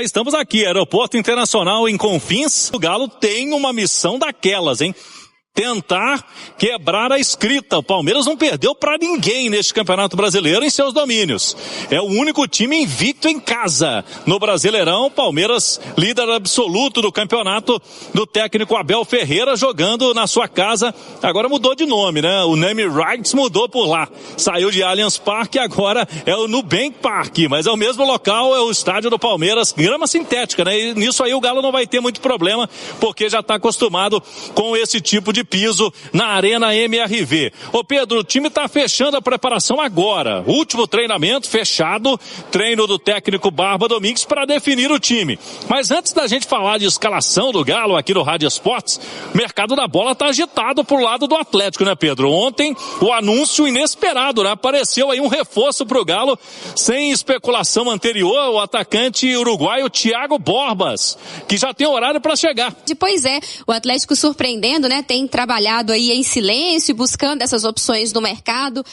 Estamos aqui, Aeroporto Internacional em Confins. O Galo tem uma missão daquelas, hein? Tentar quebrar a escrita. O Palmeiras não perdeu para ninguém neste Campeonato Brasileiro em seus domínios. É o único time invicto em casa. No Brasileirão, Palmeiras, líder absoluto do campeonato, do técnico Abel Ferreira, jogando na sua casa. Agora mudou de nome, né? O name rights mudou por lá. Saiu de Allianz Parque, agora é o Nubank Park, mas é o mesmo local, é o estádio do Palmeiras, grama sintética, né? E nisso aí o Galo não vai ter muito problema, porque já está acostumado com esse tipo de piso na Arena MRV. Ô Pedro, o time está fechando a preparação agora. Último treinamento fechado, treino do técnico Barba Domingues para definir o time. Mas antes da gente falar de escalação do Galo aqui no Rádio Esportes, o mercado da bola está agitado pro lado do Atlético, né, Pedro? Ontem o anúncio inesperado, né? Apareceu aí um reforço pro Galo, sem especulação anterior, o atacante uruguaio Thiago Borbas, que já tem horário para chegar. Pois é, o Atlético surpreendendo, né? Tem trabalhado aí em silêncio, buscando essas opções no mercado.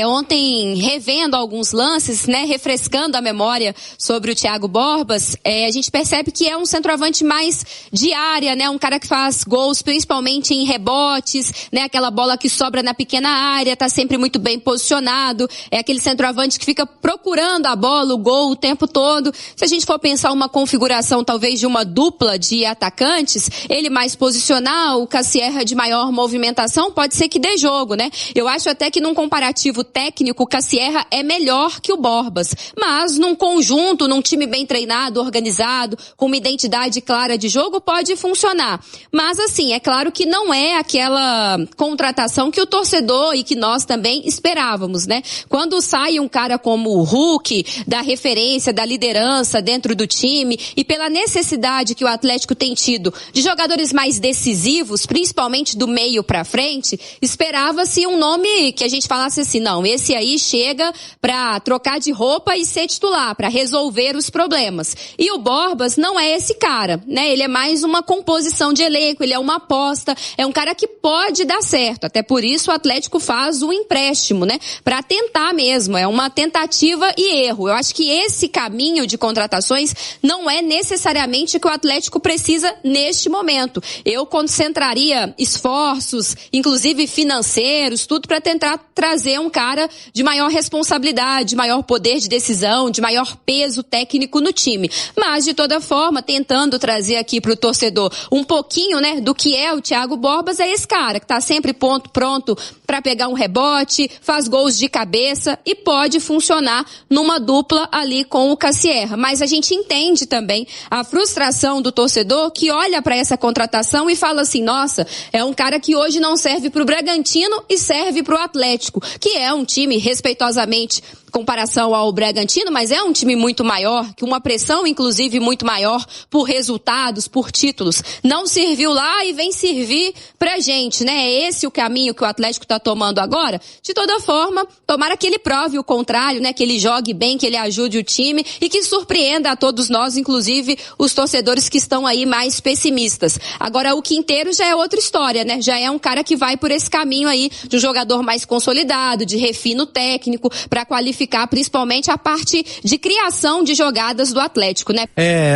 Ontem, revendo alguns lances, né, refrescando a memória sobre o Thiago Borbas, a gente percebe que é um centroavante mais de área, né, um cara que faz gols principalmente em rebotes, né, aquela bola que sobra na pequena área, tá sempre muito bem posicionado, é aquele centroavante que fica procurando a bola, o gol o tempo todo. Se a gente for pensar uma configuração talvez de uma dupla de atacantes, ele mais posicional, o Cassierra de maior movimentação, pode ser que dê jogo, né? Eu acho até que num comparativo técnico, o Cassierra é melhor que o Borbas, mas num conjunto, num time bem treinado, organizado, com uma identidade clara de jogo, pode funcionar. Mas assim, é claro que não é aquela contratação que o torcedor e que nós também esperávamos, né? Quando sai um cara como o Hulk, da referência, da liderança dentro do time, e pela necessidade que o Atlético tem tido de jogadores mais decisivos, principalmente do meio pra frente, esperava-se um nome que a gente falasse assim, não, esse aí chega pra trocar de roupa e ser titular, pra resolver os problemas. E o Borbas não é esse cara, né? Ele é mais uma composição de elenco, ele é uma aposta, é um cara que pode dar certo. Até por isso o Atlético faz um empréstimo, né? Pra tentar mesmo, é uma tentativa e erro. Eu acho que esse caminho de contratações não é necessariamente o que o Atlético precisa neste momento. Eu concentraria esforços, inclusive financeiros, tudo para tentar trazer um cara de maior responsabilidade, de maior poder de decisão, de maior peso técnico no time. Mas, de toda forma, tentando trazer aqui para o torcedor um pouquinho, né, do que é o Thiago Borbas, é esse cara que tá sempre pronto para pegar um rebote, faz gols de cabeça e pode funcionar numa dupla ali com o Cassierra. Mas a gente entende também a frustração do torcedor que olha para essa contratação e fala assim, nossa, é um cara que hoje não serve pro Bragantino e serve pro Atlético, que é um time respeitosamente comparação ao Bragantino, mas é um time muito maior, que uma pressão inclusive muito maior por resultados, por títulos. Não serviu lá e vem servir pra gente, né? É esse o caminho que o Atlético tá tomando agora. De toda forma, tomara que ele prove o contrário, né? Que ele jogue bem, que ele ajude o time e que surpreenda a todos nós, inclusive os torcedores que estão aí mais pessimistas. Agora, o Quinteiro já é outra história, né? Já é um cara que vai por esse caminho aí de um jogador mais consolidado, de refino técnico, pra qualificar principalmente a parte de criação de jogadas do Atlético, né?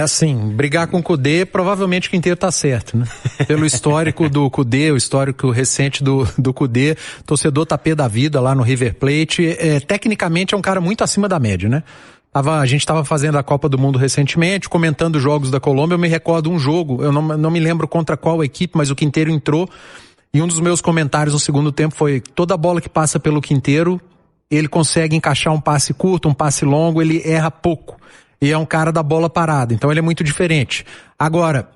Assim, brigar com o Kudê, provavelmente o Quinteiro tá certo, né? Pelo histórico do Kudê, o histórico recente do Kudê, torcedor tá pé da vida lá no River Plate, tecnicamente é um cara muito acima da média, né? A gente estava fazendo a Copa do Mundo recentemente, comentando jogos da Colômbia, eu me recordo um jogo, eu não me lembro contra qual equipe, mas o Quinteiro entrou, e um dos meus comentários no segundo tempo foi, toda bola que passa pelo Quinteiro, ele consegue encaixar um passe curto, um passe longo, ele erra pouco. E é um cara da bola parada, então ele é muito diferente. Agora,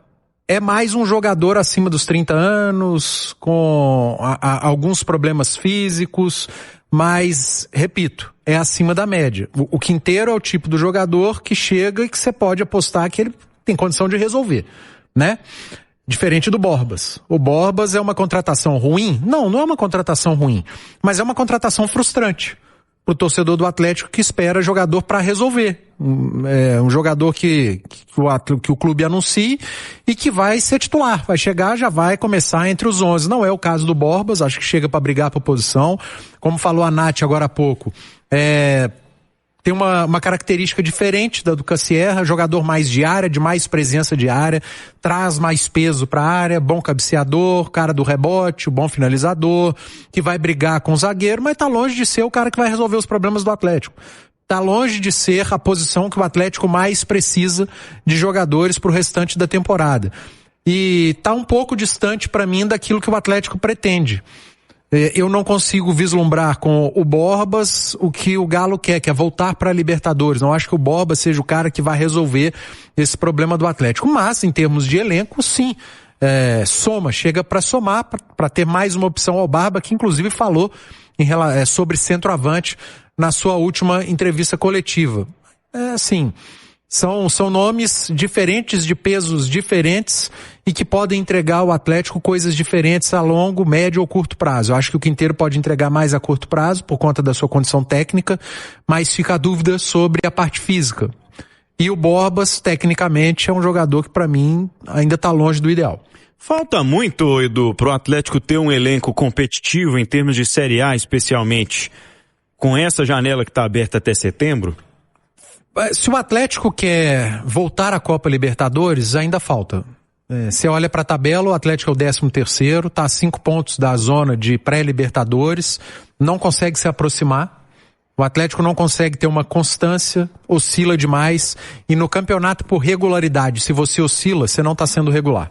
é mais um jogador acima dos 30 anos, com alguns problemas físicos, mas, repito, é acima da média. O Quinteiro é o tipo do jogador que chega e que você pode apostar que ele tem condição de resolver, né? Diferente do Borbas. O Borbas é uma contratação ruim? Não é uma contratação ruim, mas é uma contratação frustrante pro torcedor do Atlético que espera jogador para resolver. Um jogador que o clube anuncie e que vai ser titular, vai chegar, já vai começar entre os 11. Não é o caso do Borbas, acho que chega para brigar por posição. Como falou a Nath agora há pouco, tem uma característica diferente da do Cassierra, jogador mais de área, de mais presença de área, traz mais peso para a área, bom cabeceador, cara do rebote, bom finalizador, que vai brigar com o zagueiro, mas tá longe de ser o cara que vai resolver os problemas do Atlético. Tá longe de ser a posição que o Atlético mais precisa de jogadores pro restante da temporada. E tá um pouco distante para mim daquilo que o Atlético pretende. Eu não consigo vislumbrar com o Borbas o que o Galo quer, que é voltar para a Libertadores. Não acho que o Borbas seja o cara que vai resolver esse problema do Atlético. Mas, em termos de elenco, sim. Chega para somar, para ter mais uma opção ao Barba, que inclusive falou sobre centroavante na sua última entrevista coletiva. São nomes diferentes, de pesos diferentes e que podem entregar ao Atlético coisas diferentes a longo, médio ou curto prazo. Eu acho que o Quinteiro pode entregar mais a curto prazo por conta da sua condição técnica, mas fica a dúvida sobre a parte física. E o Borbas, tecnicamente, é um jogador que para mim ainda está longe do ideal. Falta muito, Edu, pro Atlético ter um elenco competitivo em termos de Série A, especialmente com essa janela que está aberta até setembro? Se o Atlético quer voltar à Copa Libertadores, ainda falta. Você olha para a tabela, o Atlético é o 13º, está a 5 pontos da zona de pré-Libertadores, não consegue se aproximar. O Atlético não consegue ter uma constância, oscila demais, e no campeonato por regularidade, se você oscila, você não está sendo regular.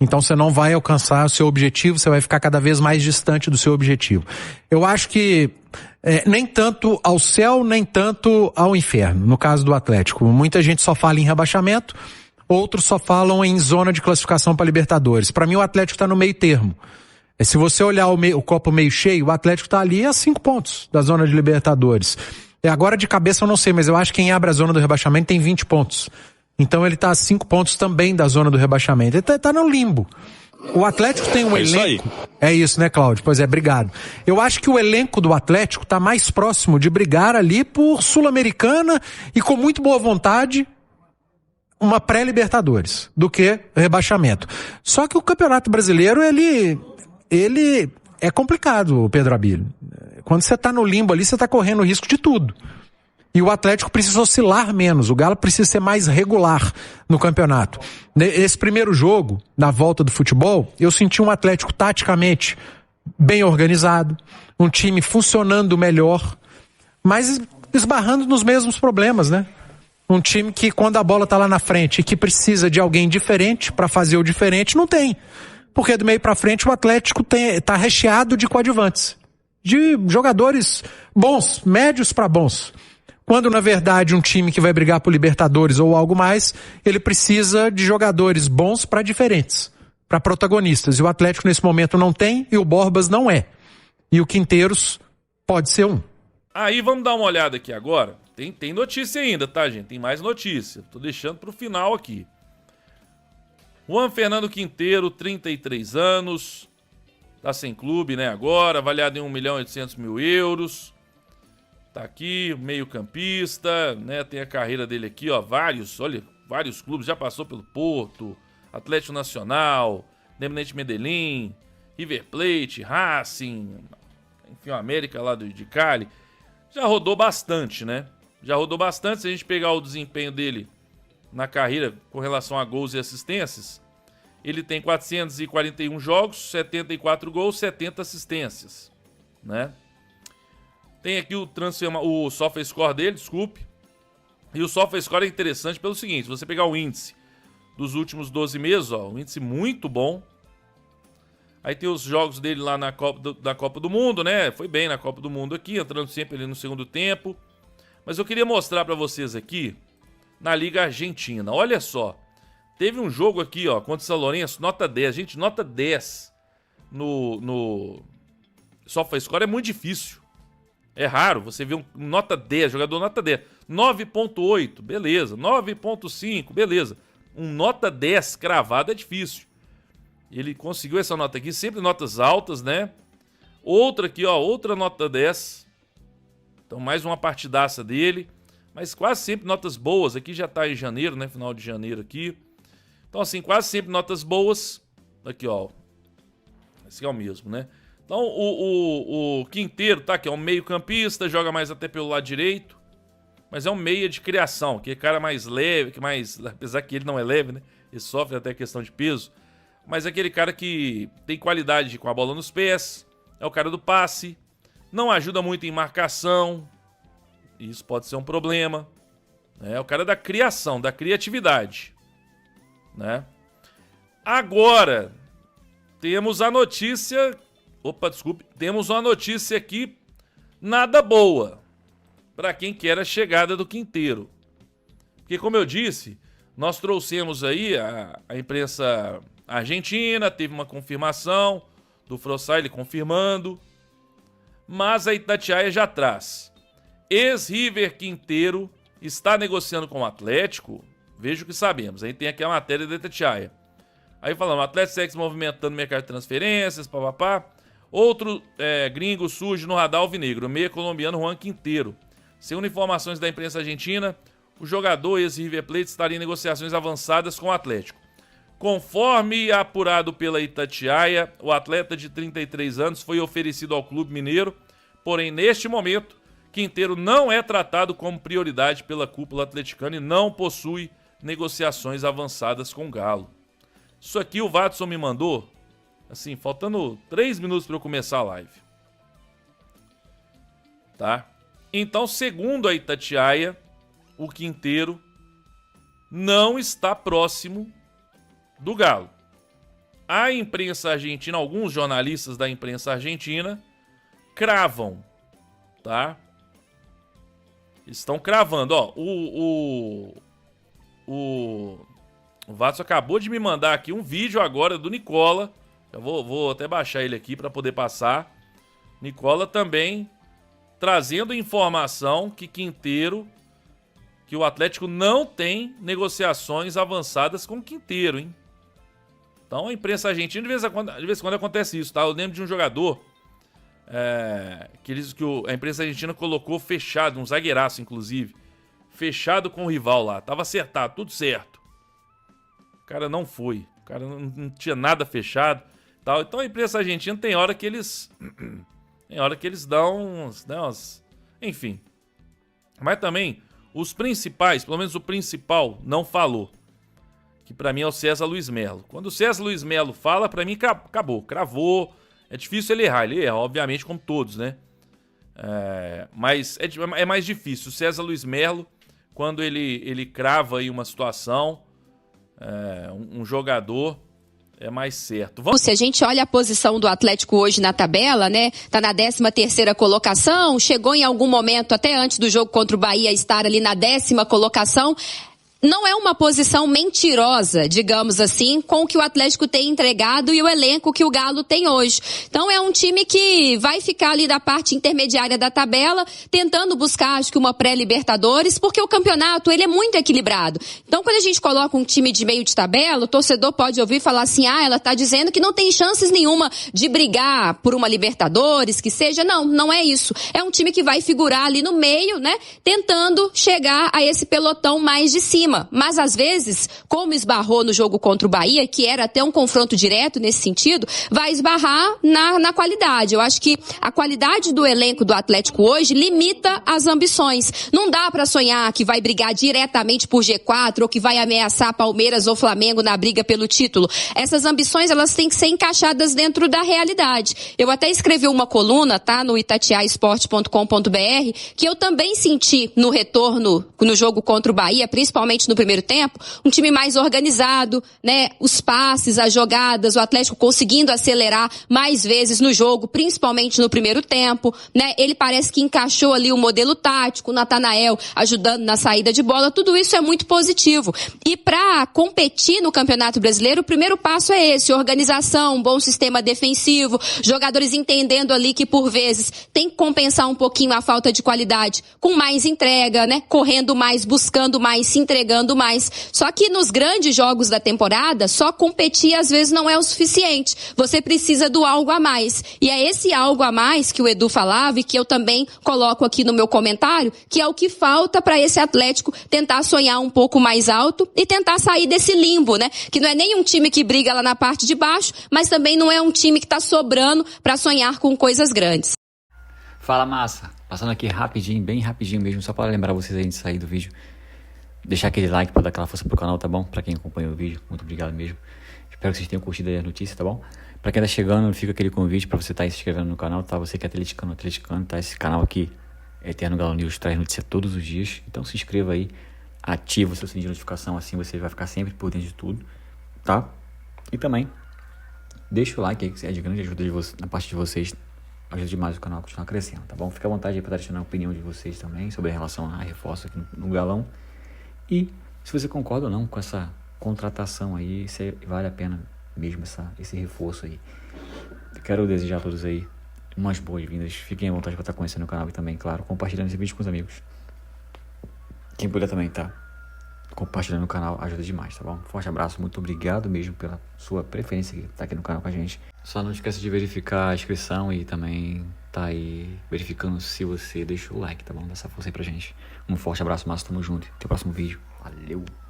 Então você não vai alcançar o seu objetivo, você vai ficar cada vez mais distante do seu objetivo. Eu acho que nem tanto ao céu, nem tanto ao inferno, no caso do Atlético. Muita gente só fala em rebaixamento, outros só falam em zona de classificação para Libertadores. Para mim o Atlético está no meio termo. Se você olhar o copo meio cheio, o Atlético está ali a 5 pontos da zona de Libertadores. Agora de cabeça eu não sei, mas eu acho que quem abre a zona do rebaixamento tem 20 pontos. Então ele está a 5 pontos também da zona do rebaixamento. Ele tá no limbo. O Atlético tem um elenco... É isso, né, Cláudio? Pois é, obrigado. Eu acho que o elenco do Atlético está mais próximo de brigar ali por Sul-Americana e com muito boa vontade uma pré-Libertadores do que rebaixamento. Só que o Campeonato Brasileiro, ele é complicado, Pedro Abílio. Quando você está no limbo ali, você está correndo o risco de tudo. E o Atlético precisa oscilar menos, o Galo precisa ser mais regular no campeonato. Esse primeiro jogo, na volta do futebol, eu senti um Atlético taticamente bem organizado, um time funcionando melhor, mas esbarrando nos mesmos problemas, né? Um time que quando a bola tá lá na frente e que precisa de alguém diferente para fazer o diferente, não tem. Porque do meio para frente o Atlético tá recheado de coadjuvantes, de jogadores bons, médios para bons. Quando, na verdade, um time que vai brigar por Libertadores ou algo mais, ele precisa de jogadores bons para diferentes, para protagonistas. E o Atlético, nesse momento, não tem, e o Borbas não é. E o Quinteiros pode ser um. Aí, vamos dar uma olhada aqui agora. Tem notícia ainda, tá, gente? Tem mais notícia. Tô deixando pro final aqui. Juan Fernando Quinteiro, 33 anos. Tá sem clube, né, agora. Avaliado em 1.800.000 euros. Tá aqui, meio campista, né? Tem a carreira dele aqui, ó, vários clubes, já passou pelo Porto, Atlético Nacional, Independente Medellín, River Plate, Racing, enfim, o América lá de Cali. Já rodou bastante, né? Já rodou bastante. Se a gente pegar o desempenho dele na carreira com relação a gols e assistências, ele tem 441 jogos, 74 gols, 70 assistências, né? Tem aqui o SofaScore dele, desculpe. E o SofaScore é interessante pelo seguinte, se você pegar o índice dos últimos 12 meses, ó, um índice muito bom. Aí tem os jogos dele lá na Copa do Mundo, né? Foi bem na Copa do Mundo aqui, entrando sempre ali no segundo tempo. Mas eu queria mostrar pra vocês aqui, na Liga Argentina. Olha só, teve um jogo aqui, ó, contra o São Lourenço, nota 10. Gente, nota 10 no SofaScore é muito difícil. É raro você ver um nota 10, jogador nota 10. 9.8, beleza. 9.5, beleza. Um nota 10 cravado é difícil. Ele conseguiu essa nota aqui, sempre notas altas, né? Outra aqui, ó, outra nota 10. Então mais uma partidaça dele. Mas quase sempre notas boas. Aqui já tá em janeiro, né? Final de janeiro aqui. Então assim, quase sempre notas boas. Aqui, ó. Esse é o mesmo, né? Então, o Quinteiro, tá? Que é um meio campista, joga mais até pelo lado direito. mas é um meia de criação, que é cara mais leve, apesar que ele não é leve, né? Ele sofre até questão de peso, mas é aquele cara que tem qualidade com a bola nos pés, é o cara do passe, não ajuda muito em marcação, isso pode ser um problema, né? É o cara da criação, da criatividade, né? Agora, temos a notícia... temos uma notícia aqui nada boa para quem quer a chegada do Quinteiro. Porque, como eu disse, nós trouxemos aí a imprensa argentina, teve uma confirmação do Frossai confirmando, mas a Itatiaia já traz. Ex-River Quinteiro está negociando com o Atlético, veja o que sabemos, aí tem aqui a matéria da Itatiaia. Aí falando, o Atlético segue se movimentando no mercado de transferências, papapá. Outro gringo surge no radar alvinegro, o meia colombiano Juan Quinteiro. Segundo informações da imprensa argentina, o jogador ex-River Plate estaria em negociações avançadas com o Atlético. Conforme apurado pela Itatiaia, o atleta de 33 anos foi oferecido ao clube mineiro, porém neste momento, Quinteiro não é tratado como prioridade pela cúpula atleticana e não possui negociações avançadas com o Galo. Isso aqui o Watson me mandou, assim, faltando 3 minutos para eu começar a live. Tá? Então, segundo a Itatiaia, o Quinteiro não está próximo do Galo. A imprensa argentina, alguns jornalistas da imprensa argentina, cravam, tá? Estão cravando, ó, o Watson acabou de me mandar aqui um vídeo agora do Nicola. Eu vou até baixar ele aqui para poder passar. Nicola também trazendo informação que Quinteiro, que o Atlético não tem negociações avançadas com Quinteiro, hein? Então a imprensa argentina, de vez em quando acontece isso, tá? Eu lembro de um jogador que a imprensa argentina colocou fechado, um zagueiraço inclusive, fechado com o rival lá. Tava acertado, tudo certo. O cara não foi. O cara não tinha nada fechado. Tal. Então a imprensa argentina tem hora que eles dão uns... Enfim. Mas também, os principais, pelo menos o principal, não falou. Que pra mim é o César Luiz Melo. Quando o César Luiz Melo fala, pra mim acabou, cravou. É difícil ele errar. Ele erra, obviamente, como todos, né? Mas é mais difícil. O César Luiz Melo, quando ele crava aí uma situação, um jogador... é mais certo. Se a gente olha a posição do Atlético hoje na tabela, né? Tá na 13ª colocação, chegou em algum momento, até antes do jogo contra o Bahia, estar ali na 10ª colocação. Não é uma posição mentirosa, digamos assim, com o que o Atlético tem entregado e o elenco que o Galo tem hoje. Então é um time que vai ficar ali da parte intermediária da tabela, tentando buscar, acho que uma pré-Libertadores, porque o campeonato, ele é muito equilibrado. Então quando a gente coloca um time de meio de tabela, o torcedor pode ouvir falar assim, ela tá dizendo que não tem chances nenhuma de brigar por uma Libertadores, que seja. Não é isso. É um time que vai figurar ali no meio, né, tentando chegar a esse pelotão mais de cima. Mas às vezes, como esbarrou no jogo contra o Bahia, que era até um confronto direto nesse sentido, vai esbarrar na qualidade. Eu acho que a qualidade do elenco do Atlético hoje limita as ambições. Não dá pra sonhar que vai brigar diretamente por G4 ou que vai ameaçar Palmeiras ou Flamengo na briga pelo título. Essas ambições, elas têm que ser encaixadas dentro da realidade. Eu até escrevi uma coluna, tá, no itatiaesporte.com.br, que eu também senti no retorno, no jogo contra o Bahia, principalmente no primeiro tempo, um time mais organizado, né? Os passes, as jogadas, o Atlético conseguindo acelerar mais vezes no jogo, principalmente no primeiro tempo, né? Ele parece que encaixou ali o modelo tático, o Natanael ajudando na saída de bola, tudo isso é muito positivo. E para competir no Campeonato Brasileiro, o primeiro passo é esse, organização, um bom sistema defensivo, jogadores entendendo ali que por vezes tem que compensar um pouquinho a falta de qualidade com mais entrega, né? Correndo mais, buscando mais, se entregando mais. Só que nos grandes jogos da temporada, só competir às vezes não é o suficiente. Você precisa do algo a mais. E é esse algo a mais que o Edu falava e que eu também coloco aqui no meu comentário, que é o que falta para esse Atlético tentar sonhar um pouco mais alto e tentar sair desse limbo, né? Que não é nem um time que briga lá na parte de baixo, mas também não é um time que está sobrando para sonhar com coisas grandes. Fala, massa! Passando aqui rapidinho, bem rapidinho mesmo, só para lembrar vocês aí de sair do vídeo. Deixar aquele like para dar aquela força pro canal, tá bom? Para quem acompanha o vídeo, muito obrigado mesmo. Espero que vocês tenham curtido aí a notícia, tá bom? Para quem tá chegando, fica aquele convite para você estar se inscrevendo no canal, tá? Você que é atleticano, tá? Esse canal aqui, Eterno Galo News, traz notícia todos os dias. Então se inscreva aí, ativa o seu sininho de notificação, assim você vai ficar sempre por dentro de tudo, tá? E também, deixa o like aí, que é de grande ajuda na parte de vocês. Ajuda demais o canal a continuar crescendo, tá bom? Fica à vontade aí para estar a opinião de vocês também sobre a relação a reforço aqui no Galão. E se você concorda ou não com essa contratação aí, se vale a pena mesmo esse reforço aí. Quero desejar a todos aí umas boas-vindas. Fiquem à vontade para estar conhecendo o canal e também, claro, compartilhando esse vídeo com os amigos. Quem puder também tá compartilhando o canal ajuda demais, tá bom? Forte abraço, muito obrigado mesmo pela sua preferência que tá aqui no canal com a gente. Só não esqueça de verificar a inscrição e também tá aí verificando se você deixou o like, tá bom? Dá essa força aí pra gente. Um forte abraço, massa, tamo junto. Até o próximo vídeo. Valeu!